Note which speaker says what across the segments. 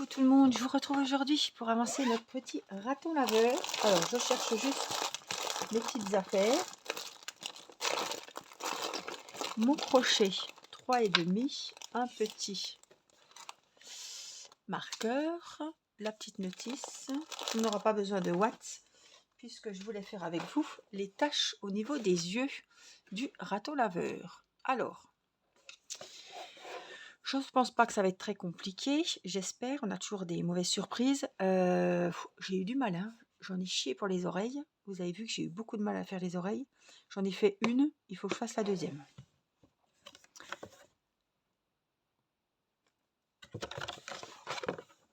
Speaker 1: Coucou tout le monde, je vous retrouve aujourd'hui pour avancer notre petit raton laveur. Alors je cherche juste mes petites affaires. Mon crochet 3,5, un petit marqueur, la petite notice. On n'aura pas besoin de watts puisque je voulais faire avec vous les tâches au niveau des yeux du raton laveur. Alors, je ne pense pas que ça va être très compliqué, j'espère. On a toujours des mauvaises surprises. J'ai eu du mal, hein. J'en ai chié pour les oreilles. Vous avez vu que j'ai eu beaucoup de mal à faire les oreilles. J'en ai fait une, il faut que je fasse la deuxième.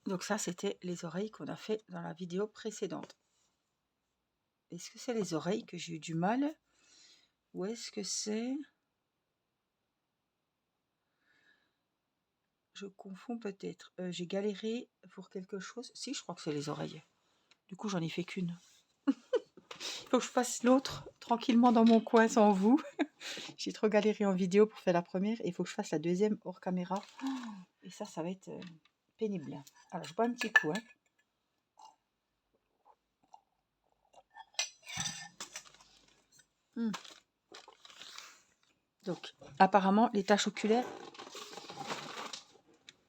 Speaker 1: Donc ça, c'était les oreilles qu'on a fait dans la vidéo précédente. Est-ce que c'est les oreilles que j'ai eu du mal? Ou est-ce que c'est... Je confonds peut-être. J'ai galéré pour quelque chose. Si, je crois que c'est les oreilles. Du coup, j'en ai fait qu'une. Il faut que je fasse l'autre tranquillement dans mon coin sans vous. J'ai trop galéré en vidéo pour faire la première et il faut que je fasse la deuxième hors caméra. Et ça va être pénible. Alors, je bois un petit coup. Donc, apparemment, les taches oculaires...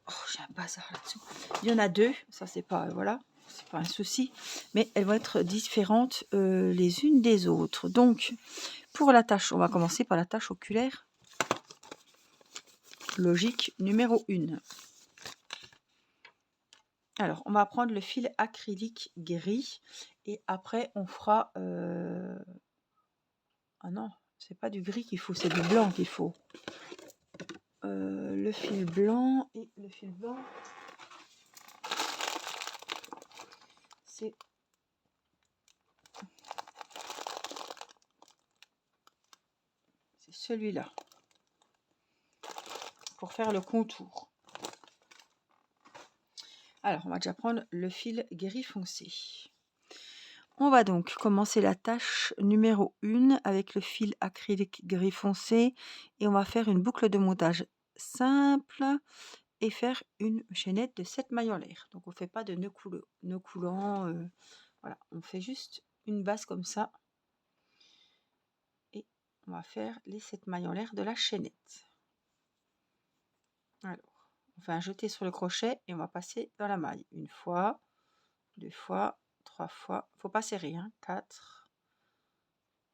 Speaker 1: Oh, j'ai un bazar là-dessous. Il y en a deux. Ça, c'est pas... voilà. C'est pas un souci. Mais elles vont être différentes les unes des autres. Donc, pour la tâche, on va commencer par la tâche oculaire. Logique numéro 1. Alors, on va prendre le fil acrylique gris et après, on fera... Ah non, c'est pas du gris qu'il faut, c'est du blanc qu'il faut. Le fil blanc et le fil blanc, c'est... C'est celui-là. Pour faire le contour. Alors, on va déjà prendre le fil gris foncé. On va donc commencer la tâche numéro 1 avec le fil acrylique gris foncé et on va faire une boucle de montage simple et faire une chaînette de 7 mailles en l'air. Donc on ne fait pas de nœud coulant, voilà, on fait juste une base comme ça et on va faire les 7 mailles en l'air de la chaînette. Alors, on fait un jeté sur le crochet et on va passer dans la maille. Une fois, deux fois, trois fois. Il ne faut pas serrer, hein. 4,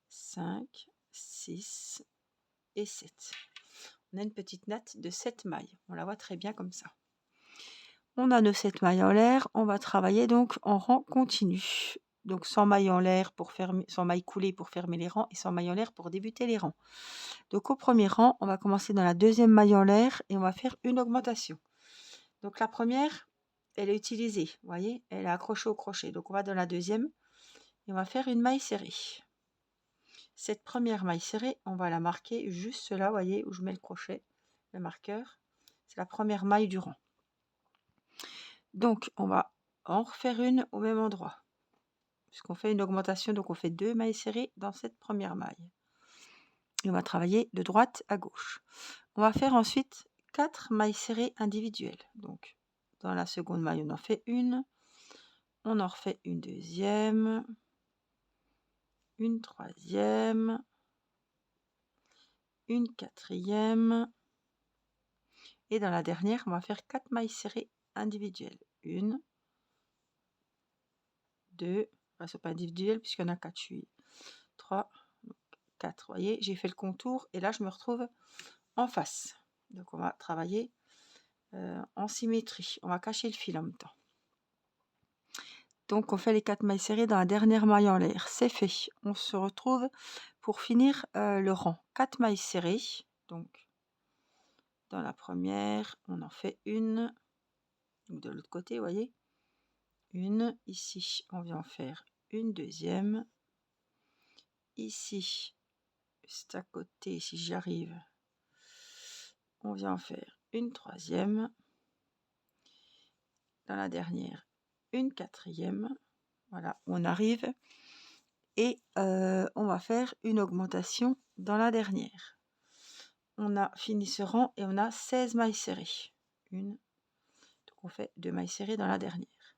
Speaker 1: 5, 6 et 7. On a une petite natte de 7 mailles. On la voit très bien comme ça. On a nos 7 mailles en l'air. On va travailler donc en rang continu. Donc 100 mailles en l'air pour fermer, 100 mailles coulées pour fermer les rangs et 100 mailles en l'air pour débuter les rangs. Donc au premier rang, on va commencer dans la deuxième maille en l'air et on va faire une augmentation. Donc la première, elle est utilisée, vous voyez, elle est accrochée au crochet. Donc on va dans la deuxième et on va faire une maille serrée. Cette première maille serrée, on va la marquer juste là, vous voyez, où je mets le crochet, le marqueur. C'est la première maille du rang. Donc on va en refaire une au même endroit. Puisqu'on fait une augmentation, donc on fait 2 mailles serrées dans cette première maille. Et on va travailler de droite à gauche. On va faire ensuite 4 mailles serrées individuelles. Donc dans la seconde maille, on en fait une. On en refait une deuxième, une troisième, une quatrième. Et dans la dernière, on va faire 4 mailles serrées individuelles. 1, 2, enfin, ce n'est pas individuel puisqu'il y en a 4. Je suis 3, 4. Vous voyez, j'ai fait le contour et là, je me retrouve en face. Donc, on va travailler en symétrie. On va cacher le fil en même temps. Donc, on fait les 4 mailles serrées dans la dernière maille en l'air. C'est fait. On se retrouve pour finir le rang. 4 mailles serrées. Donc, dans la première, on en fait une. Donc, de l'autre côté, vous voyez. Une. Ici, on vient en faire une deuxième. Ici, c'est à côté, si j'y arrive, on vient en faire une troisième. Dans la dernière, une quatrième. Voilà, on arrive. Et on va faire une augmentation dans la dernière. On a fini ce rang et on a 16 mailles serrées. Une. Donc qu'on fait 2 mailles serrées dans la dernière.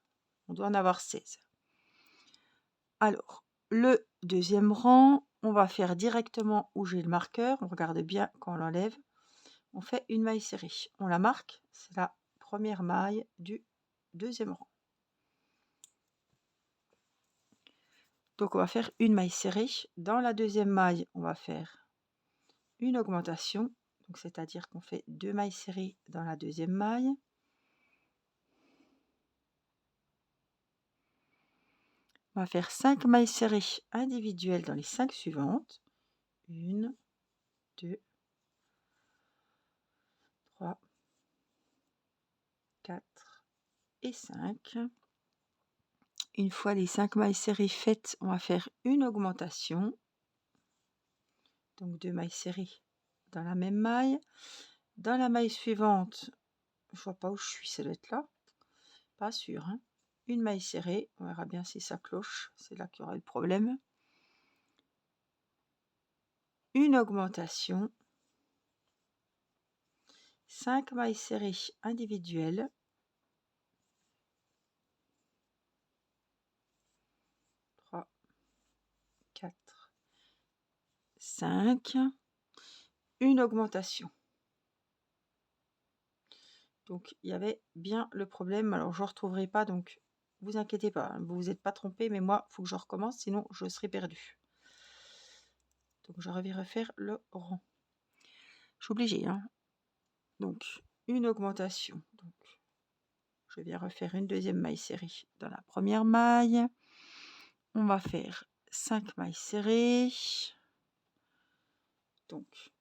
Speaker 1: On doit en avoir 16. Alors, le deuxième rang, on va faire directement où j'ai le marqueur. On regarde bien quand on l'enlève. On fait une maille serrée. On la marque, c'est la première maille du deuxième rang. Donc, on va faire une maille serrée. Dans la deuxième maille, on va faire une augmentation. Donc, c'est-à-dire qu'on fait 2 mailles serrées dans la deuxième maille. On va faire 5 mailles serrées individuelles dans les 5 suivantes. 1, 2, 3, 4 et 5. Une fois les 5 mailles serrées faites, on va faire une augmentation. Donc 2 mailles serrées dans la même maille. Dans la maille suivante, je vois pas où je suis, ça doit être là. Pas sûr, hein. Une maille serrée, on verra bien si ça cloche, c'est là qu'il y aura le problème. Une augmentation. 5 mailles serrées individuelles. 3, 4, 5. Une augmentation. Donc il y avait bien le problème, alors je ne retrouverai pas, donc vous inquiétez pas, hein, vous vous êtes pas trompé, mais moi il faut que je recommence, sinon je serai perdu. Donc je vais refaire le rang. Je suis obligée, hein. Donc une augmentation. Donc je viens refaire une deuxième maille serrée dans la première maille. On va faire 5 mailles serrées. Donc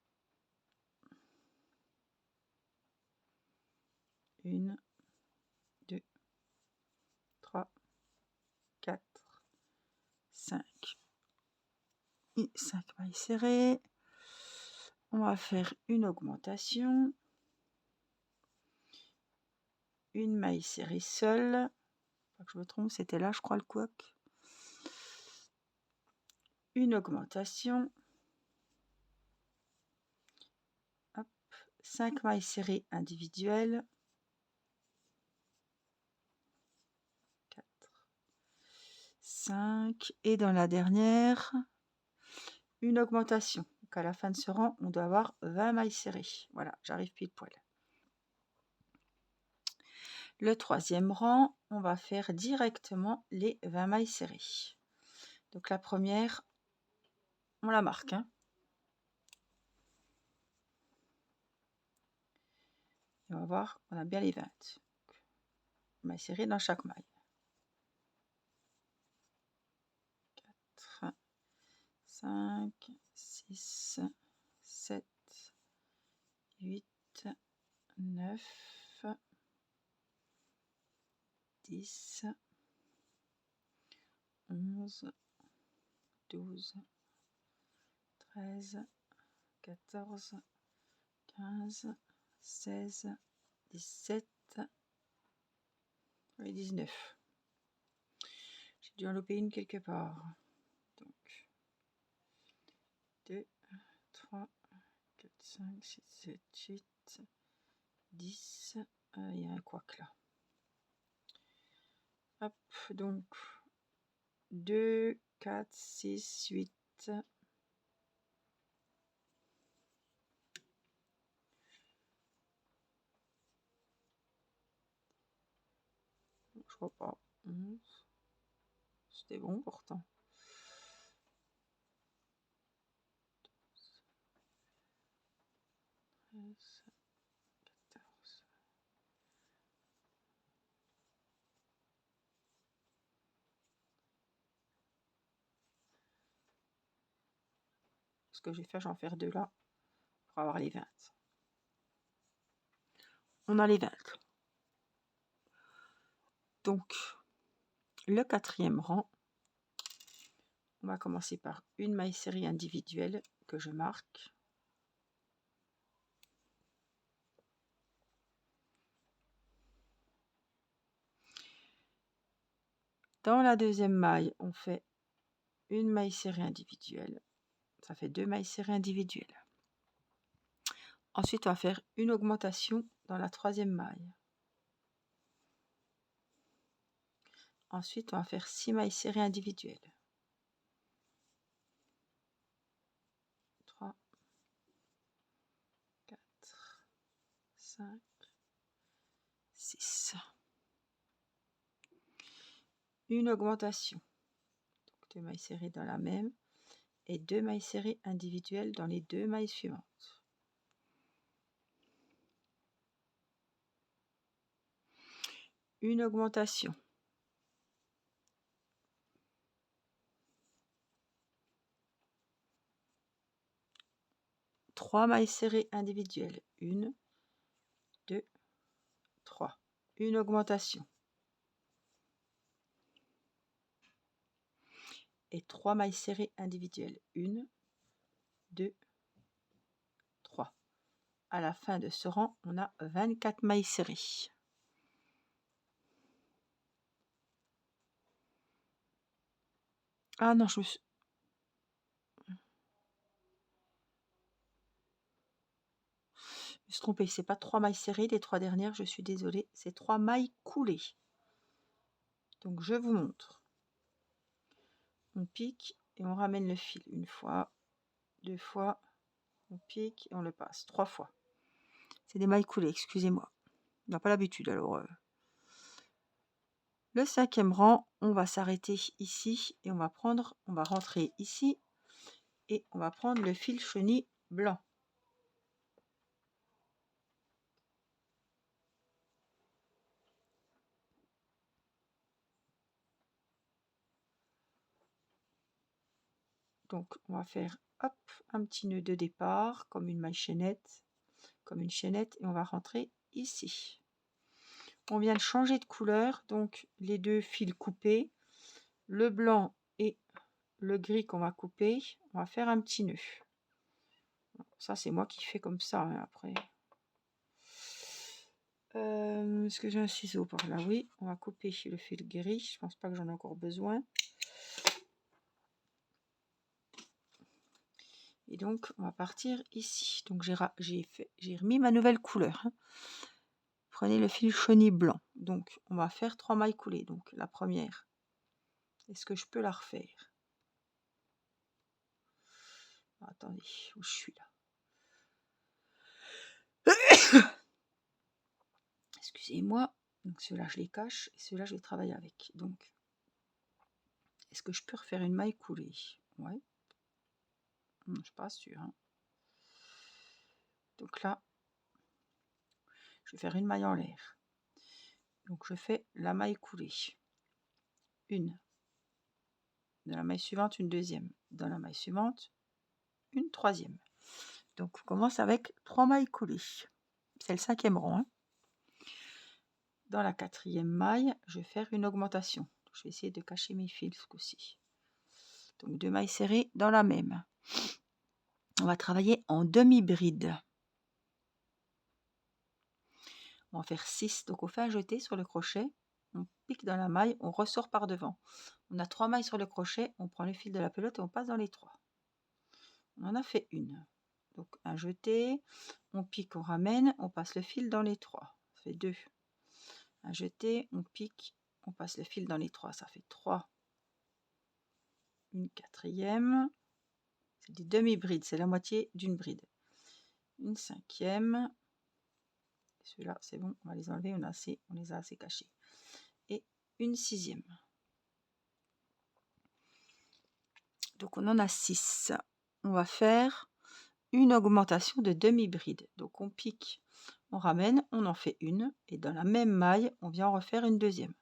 Speaker 1: 1, 2, 3, 4, 5. Et 5 mailles serrées. On va faire une augmentation. Une maille serrée seule. Pas que je me trompe, c'était là, je crois, le couac. Une augmentation. Hop. 5 mailles serrées individuelles. 4, 5. Et dans la dernière, une augmentation. Donc à la fin de ce rang, on doit avoir 20 mailles serrées. Voilà, j'arrive pile poil. Le troisième rang, on va faire directement les 20 mailles serrées. Donc la première, on la marque, hein. Et on va voir, on a bien les 20. Mailles serrées dans chaque maille. 4, 5, 6, 7, 8, 9, 10, 11, 12, 13, 14, 15, 16, 17 et 19. J'ai dû en louper une quelque part. Donc 2, 3, 4, 5, 6, 7, 8, 10. Il y a un couac là. Hop, donc 2, 4, 6, 8. Je vois pas. 11. C'était bon pourtant. 13, 14. Ce que je vais faire, j'en faire 2 là pour avoir les 20. On a les 20. Donc, le quatrième rang, on va commencer par une maille serrée individuelle que je marque. Dans la deuxième maille, on fait une maille serrée individuelle. Ça fait 2 mailles serrées individuelles. Ensuite, on va faire une augmentation dans la troisième maille. Ensuite, on va faire 6 mailles serrées individuelles. 3, 4, 5, 6. Une augmentation. Donc 2 mailles serrées dans la même et 2 mailles serrées individuelles dans les 2 mailles suivantes. Une augmentation. 3 mailles serrées individuelles. 1, 2, 3. Une augmentation. Et 3 mailles serrées individuelles. 1, 2, 3. À la fin de ce rang, on a 24 mailles serrées. Ah non, je me suis trompée. C'est pas 3 mailles serrées, les 3 dernières, je suis désolée. C'est 3 mailles coulées. Donc je vous montre. On pique et on ramène le fil. Une fois, 2 fois, on pique et on le passe. 3 fois. C'est des mailles coulées, excusez-moi. On n'a pas l'habitude alors. Le 5e rang, on va s'arrêter ici et on va rentrer ici et on va prendre le fil chenille blanc. Donc on va faire hop un petit nœud de départ comme une chaînette et on va rentrer ici. On vient de changer de couleur, donc les deux fils coupés, le blanc et le gris qu'on va couper, on va faire un petit nœud. Ça c'est moi qui fais comme ça, hein, après. Est-ce que j'ai un ciseau par là? Oui, on va couper le fil gris. Je pense pas que j'en ai encore besoin. Et donc, on va partir ici. Donc, j'ai remis ma nouvelle couleur. Hein. Prenez le fil chenille blanc. Donc, on va faire 3 mailles coulées. Donc, la première. Est-ce que je peux la refaire? Attendez, où je suis là? Excusez-moi. Donc, ceux-là, je les cache. Et ceux-là, je vais travailler avec. Donc, est-ce que je peux refaire une maille coulée? Ouais. Je ne suis pas sûre. Hein. Donc là, je vais faire une maille en l'air. Donc je fais la maille coulée. Une. Dans la maille suivante, une deuxième. Dans la maille suivante, une troisième. Donc on commence avec 3 mailles coulées. C'est le 5e rang. Hein. Dans la 4e maille, je vais faire une augmentation. Je vais essayer de cacher mes fils ce coup-ci. Donc 2 mailles serrées dans la même. On va travailler en demi-bride. On va faire 6. Donc on fait un jeté sur le crochet. On pique dans la maille, on ressort par devant. On a 3 mailles sur le crochet, on prend le fil de la pelote et on passe dans les 3. On en a fait une. Donc un jeté, on pique, on ramène, on passe le fil dans les 3. Ça fait 2. Un jeté, on pique, on passe le fil dans les 3. Ça fait 3. Une 4e. C'est des demi-brides, c'est la moitié d'une bride. Une 5e. Ceux-là, c'est bon, on va les enlever, on les a assez cachés. Et une 6e. Donc on en a 6. On va faire une augmentation de demi-bride. Donc on pique, on ramène, on en fait une. Et dans la même maille, on vient en refaire une deuxième.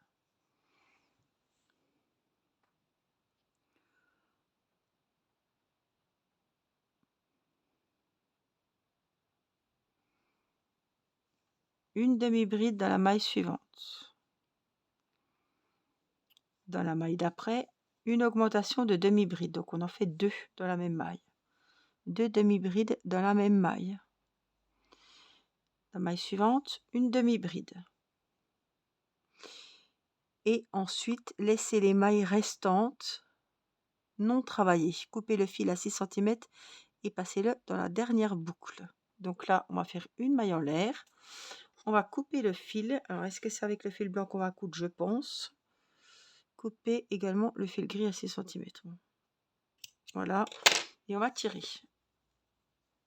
Speaker 1: Une demi-bride dans la maille suivante. Dans la maille d'après, une augmentation de demi-bride. Donc on en fait 2 dans la même maille. 2 demi-brides dans la même maille. La maille suivante, une demi-bride. Et ensuite, laissez les mailles restantes non travaillées. Coupez le fil à 6 cm et passez-le dans la dernière boucle. Donc là, on va faire une maille en l'air. On va couper le fil. Alors, est-ce que c'est avec le fil blanc qu'on va coudre? Je pense. couper également le fil gris à 6 centimètres. Voilà, et on va tirer.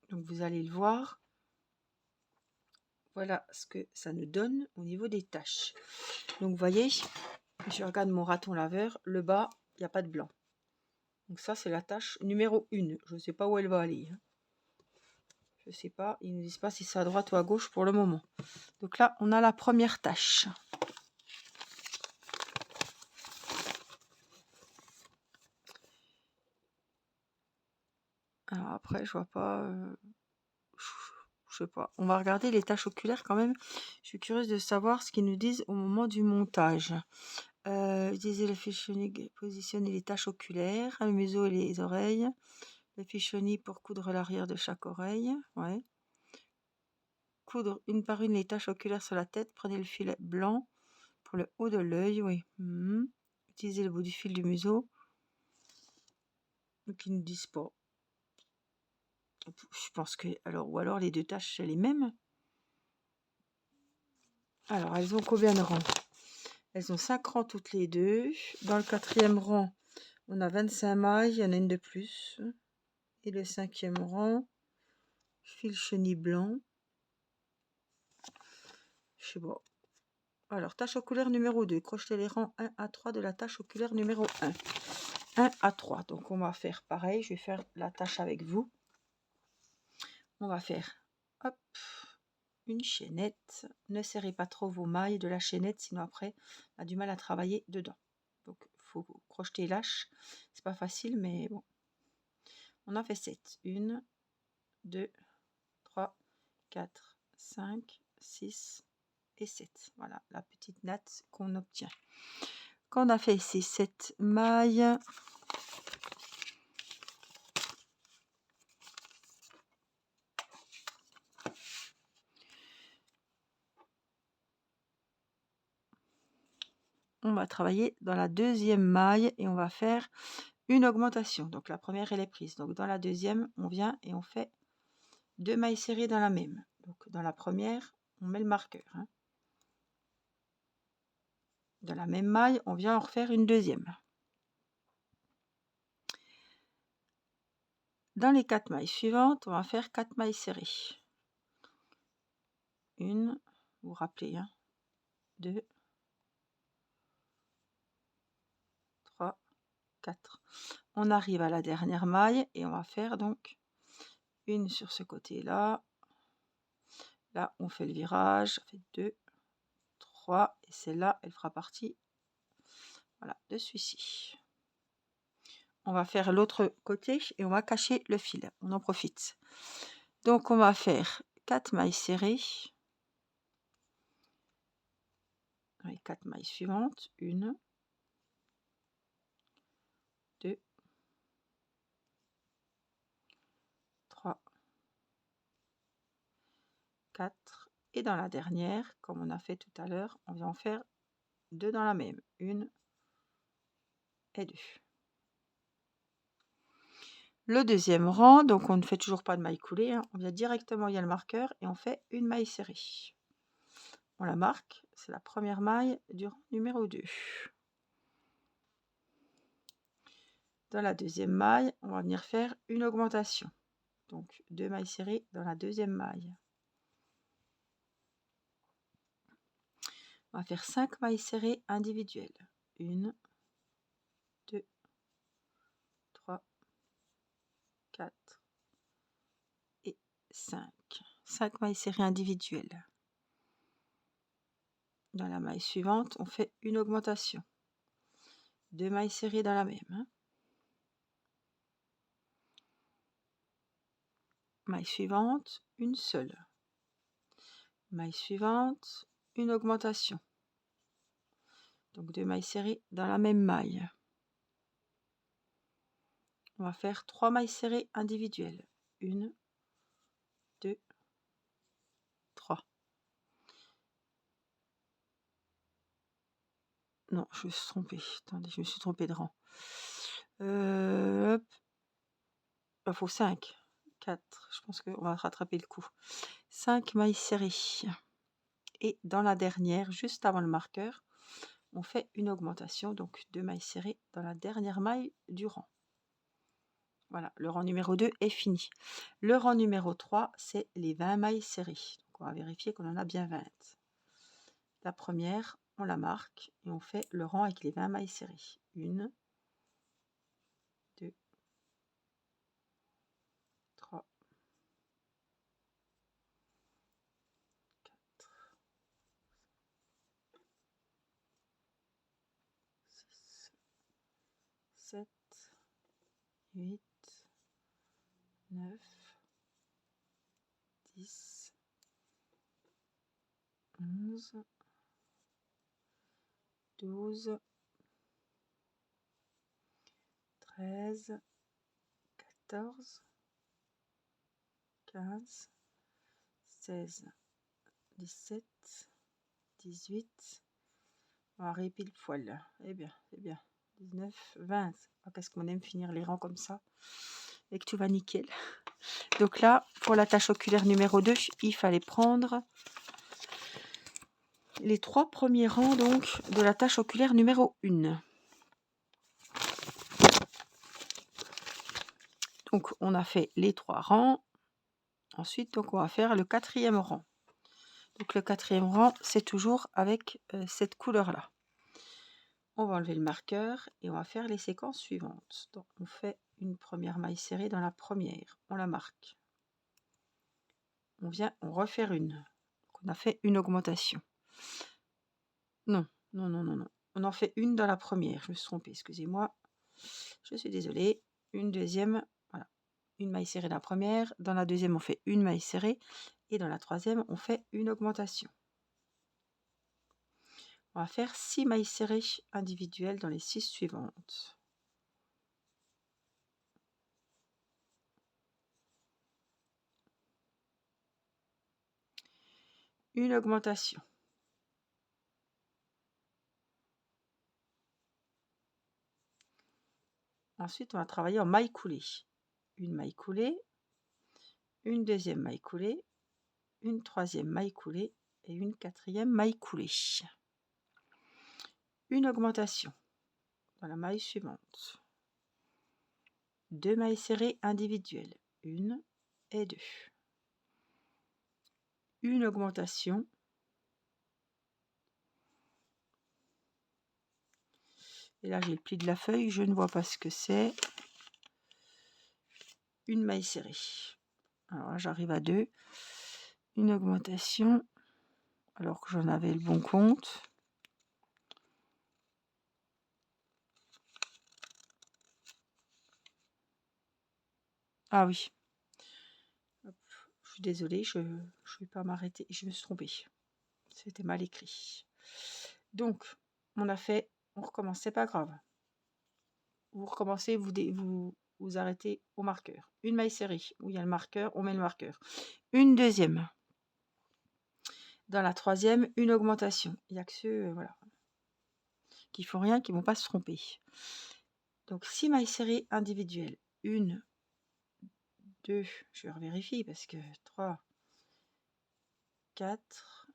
Speaker 1: Donc vous allez le voir. Voilà ce que ça nous donne au niveau des taches. Donc vous voyez, je regarde mon raton laveur, le bas, il n'y a pas de blanc. Donc ça, c'est la tâche numéro 1. Je ne sais pas où elle va aller. Je ne sais pas, ils ne nous disent pas si c'est à droite ou à gauche pour le moment. Donc là, on a la première tâche. Alors après, je vois pas... je sais pas. On va regarder les taches oculaires quand même. Je suis curieuse de savoir ce qu'ils nous disent au moment du montage. Utiliser le fichonnier, positionner les taches oculaires, le museau et les oreilles. Le fichonnier pour coudre l'arrière de chaque oreille. Ouais. Coudre une par une les taches oculaires sur la tête. Prenez le fil blanc pour le haut de l'œil. Oui. Utilisez le bout du fil du museau. Donc ils ne disent pas. Je pense que... ou alors les deux taches, c'est les mêmes. Alors, elles ont combien de rangs? Elles ont 5 rangs toutes les deux. Dans le 4e rang, on a 25 mailles. Il y en a une de plus. Et le 5e rang, fil chenille blanc. Je sais pas. Alors, tâche oculaire numéro 2. Crochetez les rangs 1 à 3 de la tâche oculaire numéro 1. 1 à 3. Donc, on va faire pareil. Je vais faire la tâche avec vous. On va faire, hop, une chaînette. Ne serrez pas trop vos mailles de la chaînette, sinon après, on a du mal à travailler dedans. Donc, il faut crocheter lâche. C'est pas facile, mais bon. On en fait 7. 1, 2, 3, 4, 5, 6 et 7. Voilà la petite natte qu'on obtient. Quand on a fait ces 7 mailles, on va travailler dans la 2e maille et on va faire une augmentation. Donc la première, elle est prise. Donc dans la 2e, on vient et on fait 2 mailles serrées dans la même. Donc dans la première, on met le marqueur. Dans la même maille, on vient en refaire une 2e. Dans les 4 mailles suivantes, on va faire 4 mailles serrées. 1, vous vous rappelez, 2, 3, 4. On arrive à la dernière maille et on va faire donc une sur ce côté-là. Là, on fait le virage, ça fait 2, 3, et celle-là, elle fera partie, voilà, de celui-ci. On va faire l'autre côté et on va cacher le fil. On en profite. Donc, on va faire 4 mailles serrées. Les 4 mailles suivantes. 1, 2, 3, 4. Et dans la dernière, comme on a fait tout à l'heure, on vient en faire 2 dans la même. 1 et 2. Le 2e rang, donc on ne fait toujours pas de maille coulée, on vient directement, il y a le marqueur et on fait une maille serrée. On la marque, c'est la première maille du rang numéro 2. Dans la 2e maille, on va venir faire une augmentation. Donc 2 mailles serrées dans la 2e maille. On va faire 5 mailles serrées individuelles. 1, 2, 3, 4 et 5. 5 mailles serrées individuelles. Dans la maille suivante, on fait une augmentation. 2 mailles serrées dans la même. Maille suivante, une seule. Maille suivante, une augmentation. Donc 2 mailles serrées dans la même maille. On va faire 3 mailles serrées individuelles. 1, 2, 3. Non, je me suis trompée. Attendez, je me suis trompée de rang. Hop. Il faut 5. 4. Je pense qu'on va rattraper le coup. 5 mailles serrées. Et dans la dernière, juste avant le marqueur, on fait une augmentation, donc 2 mailles serrées dans la dernière maille du rang. Voilà, le rang numéro 2 est fini. Le rang numéro 3, c'est les 20 mailles serrées. Donc on va vérifier qu'on en a bien 20. La première, on la marque et on fait le rang avec les 20 mailles serrées. 1, 2, 3, 4, 6, 7, 8, 9, 10, 11, 12, 13, 14, 15, 16, 17, 18. On arrive pile poil. Eh bien, c'est bien. 19, 20. Ah, qu'est-ce qu'on aime finir les rangs comme ça. Et que tout va nickel. Donc là, pour la tâche oculaire numéro 2, il fallait prendre les 3 premiers rangs donc de la tâche oculaire numéro 1. Donc on a fait les 3 rangs. Ensuite, donc on va faire le 4e rang. Donc le 4e rang, c'est toujours avec cette couleur-là. On va enlever le marqueur et on va faire les séquences suivantes. Donc on fait une première maille serrée dans la première. On la marque. On vient en refaire une. Donc on a fait une augmentation. Non, non, non, non, non. On en fait une dans la première. Je me suis trompée, excusez-moi. Je suis désolée. Une deuxième, voilà. Une maille serrée dans la première. Dans la deuxième, on fait une maille serrée. Et dans la troisième, on fait une augmentation. On va faire 6 mailles serrées individuelles dans les 6 suivantes. Une augmentation. Ensuite, on va travailler en maille coulée. Une maille coulée, une deuxième maille coulée, une troisième maille coulée et une quatrième maille coulée. Une augmentation dans la maille suivante. 2 mailles serrées individuelles, 1 et 2. Une augmentation. Et là, j'ai le pli de la feuille, je ne vois pas ce que c'est. Une maille serrée. Alors là, j'arrive à 2. Une augmentation, alors que j'en avais le bon compte. Ah oui. Hop, je suis désolée, je ne vais pas m'arrêter. Je me suis trompée. C'était mal écrit. Donc, on a fait, on recommence, c'est pas grave. Vous recommencez, vous arrêtez au marqueur. Une maille serrée, où il y a le marqueur, on met le marqueur. Une deuxième. Dans la troisième, une augmentation. Il n'y a que ceux voilà, qui font rien, qui ne vont pas se tromper. Donc 6 mailles serrées individuelles. 1, 2, je vais revérifier parce que 3, 4,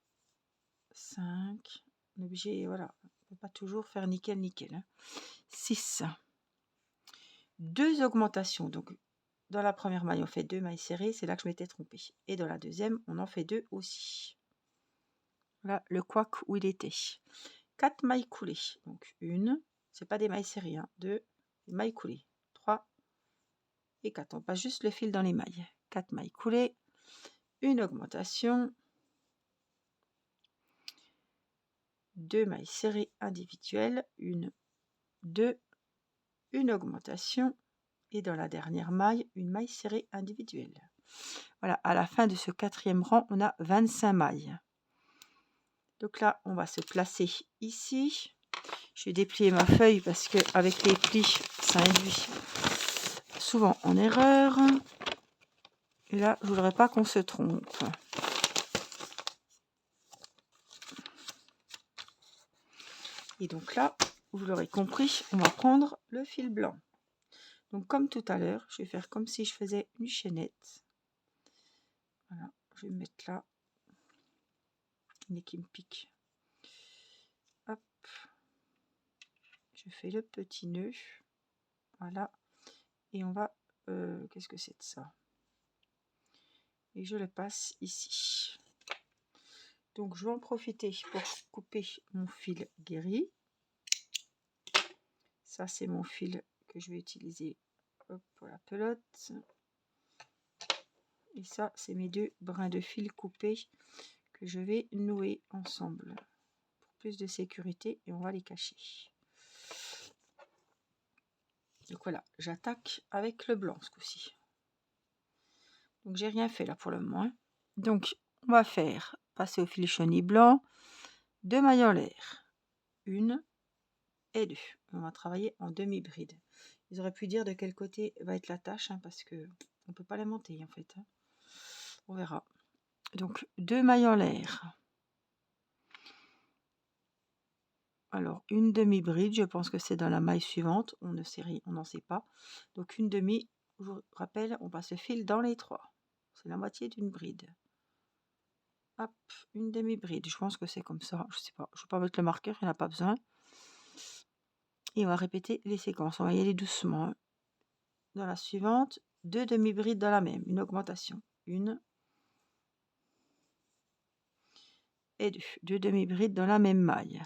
Speaker 1: 5, on est obligé, voilà, on ne peut pas toujours faire nickel, nickel. Hein. 6. 2 augmentations. Donc dans la première maille, on fait 2 mailles serrées, c'est là que je m'étais trompée. Et dans la deuxième, on en fait 2 aussi. Voilà le couac où il était. 4 mailles coulées. Donc 1, c'est pas des mailles serrées, hein, 2, des mailles coulées. 3 et 4. On passe juste le fil dans les mailles. 4 mailles coulées, une augmentation, 2 mailles serrées individuelles, 1, 2, une augmentation et dans la dernière maille, une maille serrée individuelle. Voilà, à la fin de ce 4e rang, on a 25 mailles. Donc là, on va se placer ici. Je vais déplier ma feuille parce qu'avec les plis, ça induit souvent en erreur. Et là, je ne voudrais pas qu'on se trompe. Et donc là, vous l'aurez compris, on va prendre le fil blanc. Donc comme tout à l'heure, je vais faire comme si je faisais une chaînette. Voilà, je vais me mettre là. Il qui me pique. Hop. fais le petit nœud, voilà, et on va, qu'est-ce que c'est de ça? Et je le passe ici. Donc je vais en profiter pour couper mon fil guéri. Ça c'est mon fil que je vais utiliser, hop, pour la pelote. Et ça c'est mes 2 brins de fil coupés que je vais nouer ensemble pour plus de sécurité, et on va les cacher. Donc voilà, j'attaque avec le blanc ce coup-ci. Donc j'ai rien fait là pour le moment. Donc on va faire passer au fil chenille blanc 2 mailles en l'air, 1 et 2. On va travailler en demi-bride. Ils auraient pu dire de quel côté va être la tâche, hein, parce que on peut pas la monter en fait, hein. On verra. Donc 2 mailles en l'air. Alors une demi-bride, je pense que c'est dans la maille suivante, on ne sait rien, on n'en sait pas. Donc une demi, je vous rappelle, on passe le fil dans les 3. C'est la moitié d'une bride. Hop, une demi-bride, je pense que c'est comme ça, je sais pas, je ne vais pas mettre le marqueur, il n'y en a pas besoin. Et on va répéter les séquences, on va y aller doucement, hein. Dans la suivante, 2 demi-brides dans la même, une augmentation, 1 et 2, 2 demi-brides dans la même maille.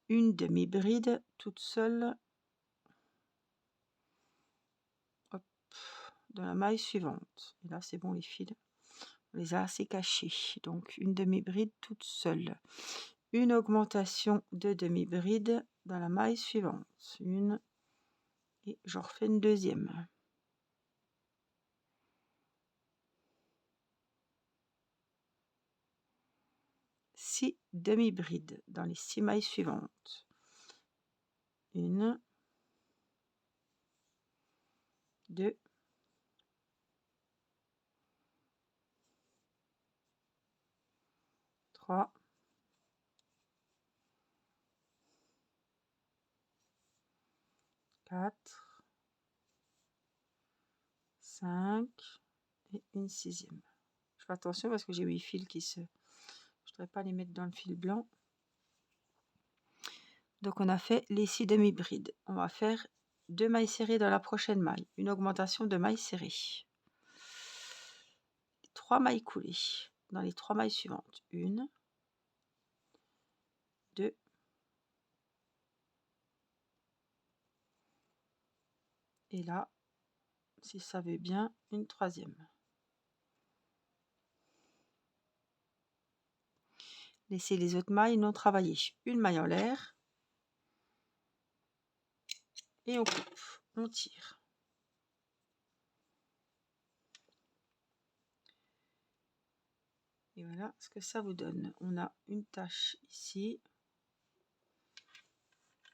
Speaker 1: Une demi-bride toute seule, hop, dans la maille suivante. Et là, c'est bon, les fils, on les a assez cachés. Donc, une demi-bride toute seule. Une augmentation de demi-bride dans la maille suivante. Une, et j'en refais une deuxième. Six demi-brides dans les 6 mailles suivantes. Une, 2, 3, 4, 5 et une sixième. Je fais attention parce que j'ai 8 fils qui se... Je ne voudrais pas les mettre dans le fil blanc. Donc on a fait les 6 demi-brides. On va faire 2 mailles serrées dans la prochaine maille. Une augmentation de mailles serrées. 3 mailles coulées dans les 3 mailles suivantes. 1, 2, et là, si ça veut bien, une troisième. Laissez les autres mailles non travaillées. Une maille en l'air. Et on coupe, on tire. Et voilà ce que ça vous donne. On a une tache ici.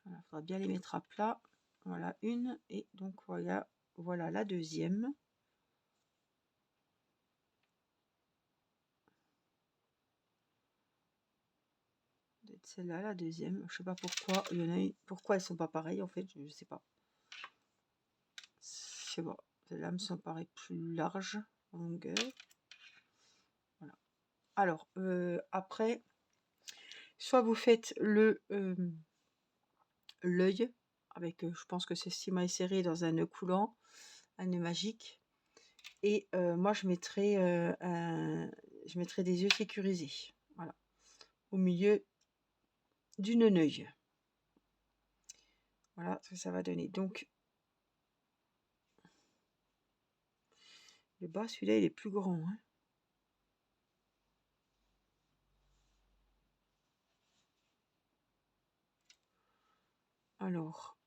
Speaker 1: Il faudra bien les mettre à plat. Voilà une. Et donc voilà, voilà la deuxième. Celle-là, la deuxième. Je sais pas pourquoi. Il y en a une. Pourquoi elles sont pas pareilles en fait, je sais pas. Je sais pas. Celles-là me sont paraît plus larges en longueur. Voilà. Alors après, soit vous faites le l'œil avec, je pense que c'est 6 mailles serrées dans un nœud coulant, un nœud magique. Et moi je mettrai des yeux sécurisés, voilà, au milieu du nœud. Voilà ce que ça va donner. Donc le bas, celui-là il est plus grand, hein. Alors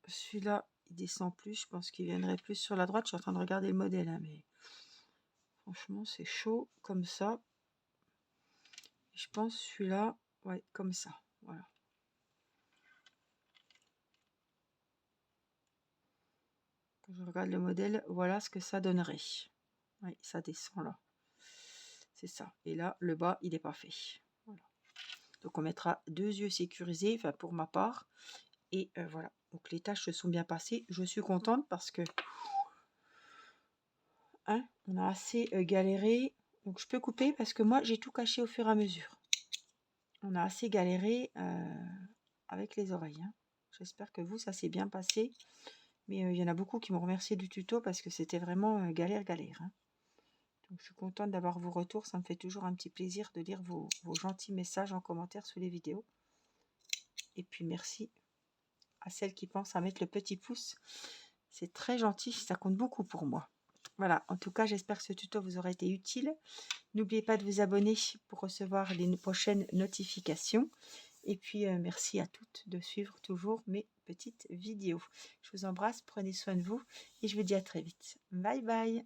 Speaker 1: celui-là il descend plus, je pense qu'il viendrait plus sur la droite. Je suis en train de regarder le modèle, hein, mais franchement c'est chaud comme ça. Je pense celui-là, ouais, comme ça, voilà. Quand je regarde le modèle, voilà ce que ça donnerait. Oui, ça descend là, c'est ça. Et là le bas il n'est pas fait, voilà. Donc on mettra 2 yeux sécurisés, enfin pour ma part. Et voilà, donc les tâches se sont bien passées. Je suis contente parce que hein, on a assez galéré. Donc je peux couper parce que moi j'ai tout caché au fur et à mesure. on a assez galéré avec les oreilles, hein. J'espère que vous, ça s'est bien passé. Mais il y en a beaucoup qui m'ont remercié du tuto parce que c'était vraiment galère, hein. Donc je suis contente d'avoir vos retours. Ça me fait toujours un petit plaisir de lire vos gentils messages en commentaire sous les vidéos. Et puis merci à celles qui pensent à mettre le petit pouce. C'est très gentil, ça compte beaucoup pour moi. Voilà, en tout cas, j'espère que ce tuto vous aura été utile. N'oubliez pas de vous abonner pour recevoir les prochaines notifications. Et puis, merci à toutes de suivre toujours mes petites vidéos. Je vous embrasse, prenez soin de vous et je vous dis à très vite. Bye bye.